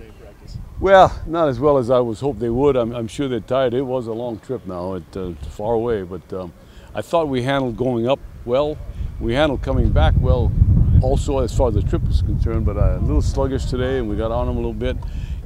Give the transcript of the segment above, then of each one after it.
today in practice? Well, not as well as I was hoped they would. I'm sure they're tired. It was a long trip now, far away, but I thought we handled going up well. We handled coming back well also as far as the trip was concerned, but a little sluggish today, and we got on them a little bit.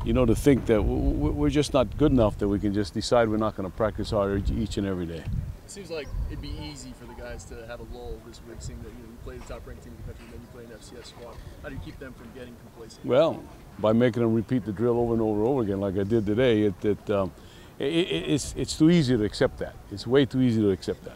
You know, to think that we're just not good enough that we can just decide we're not going to practice hard each and every day. It seems like it'd be easy for the guys to have a lull this week, seeing that you play the top-ranked team in the country, and then you play an FCS squad. How do you keep them from getting complacent? Well, by making them repeat the drill over and over and over again, like I did today, it's too easy to accept that. It's way too easy to accept that.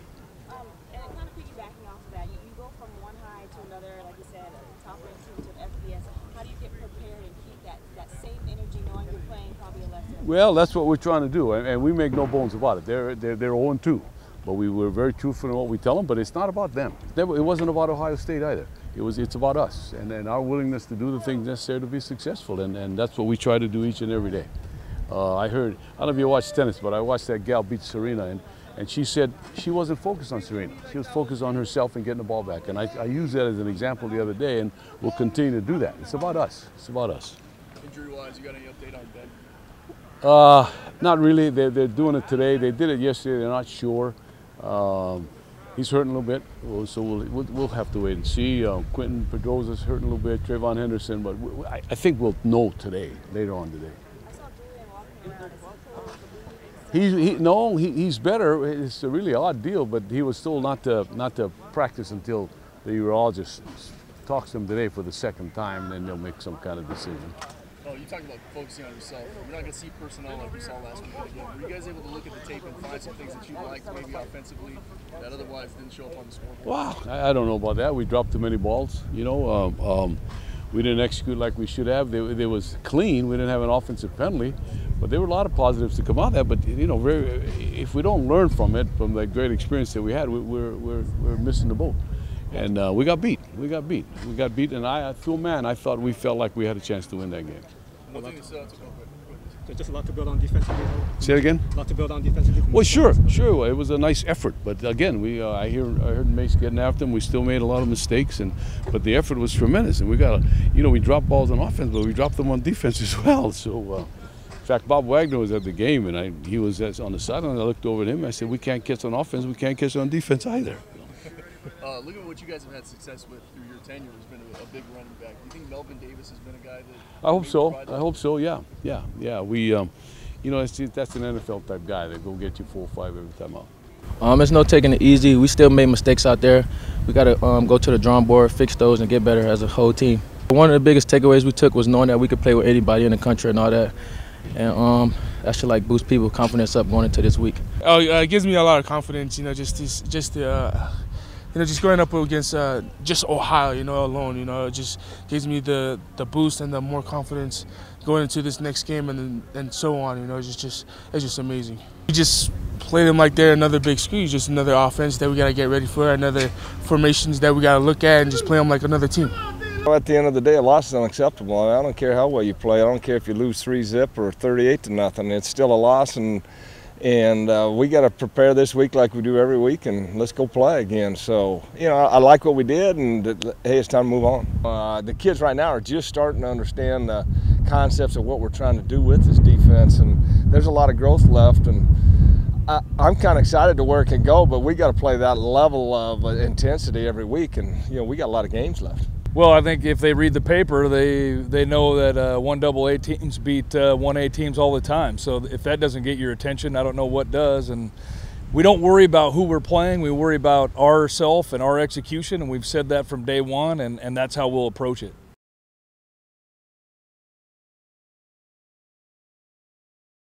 And kind of piggybacking off of that, you go from one high to another, like you said, top-ranked team to an FBS. How do you get prepared and keep that same energy knowing you're playing probably a lesser? Well, that's what we're trying to do, and we make no bones about it. They're 0-2, but we were very truthful in what we tell them. But it's not about them. It wasn't about Ohio State either. It's about us and our willingness to do the things necessary to be successful, and that's what we try to do each and every day. I don't know if you watch tennis, but I watched that gal beat Serena, and she said she wasn't focused on Serena. She was focused on herself and getting the ball back. And I used that as an example the other day, and we'll continue to do that. It's about us. It's about us. Injury-wise, you got any update on Ben? Not really. They're doing it today. They did it yesterday. They're not sure. He's hurting a little bit, so we'll have to wait and see. Quentin Pedrosa's hurting a little bit. Trayvon Henderson, but I think we'll know today, later on today. I saw Julian walking around. He's better. It's a really odd deal, but he was told not to practice until the urologist talks to him today for the second time, and then they'll make some kind of decision. Oh, you talked about focusing on yourself. You're not going to see personnel like we saw last week again. Were you guys able to look at the tape and find some things that you liked maybe offensively that otherwise didn't show up on the scoreboard? Wow, I don't know about that. We dropped too many balls. You know, we didn't execute like we should have. They was clean. We didn't have an offensive penalty, but there were a lot of positives to come out of that. But you know, if we don't learn from it, from the great experience that we had, we're missing the boat. And we got beat. We got beat, and I thought we felt like we had a chance to win that game. There's just a lot to build on defensively. Say it again? A lot to build on defensively. Well, sure. It was a nice effort, but again, I heard Mace getting after him. We still made a lot of mistakes, but the effort was tremendous. And we dropped balls on offense, but we dropped them on defense as well. So, in fact, Bob Wagner was at the game, and he was on the sideline. I looked over at him. I said, "We can't catch on offense. We can't catch on defense either." Look at what you guys have had success with through your tenure. Has been a big running back. Do you think Melvin Davis has been a guy that? I hope so. I hope so. Yeah. We, you know, that's an NFL type guy that go get you 4 or 5 every time out. It's no taking it easy. We still made mistakes out there. We got to go to the drawing board, fix those, and get better as a whole team. One of the biggest takeaways we took was knowing that we could play with anybody in the country and all that. And that should like boost people's confidence up going into this week. Oh, it gives me a lot of confidence. You know, just going up against just Ohio, alone, it just gives me the boost and the more confidence going into this next game and so on. It's just amazing. We just play them like they're another big school, just another offense that we got to get ready for, another formations that we got to look at, and just play them like another team. At the end of the day, a loss is unacceptable. I don't care how well you play. I don't care if you lose 3-0 or 38-0. It's still a loss, and we got to prepare this week like we do every week, and let's go play again. So, I like what we did, and hey, it's time to move on. The kids right now are just starting to understand the concepts of what we're trying to do with this defense, and there's a lot of growth left. And I'm kind of excited to where it can go, but we got to play that level of intensity every week, and we got a lot of games left. Well, I think if they read the paper, they know that 1AA teams beat 1A teams all the time. So if that doesn't get your attention, I don't know what does. And we don't worry about who we're playing. We worry about ourselves and our execution, and we've said that from day one, and that's how we'll approach it.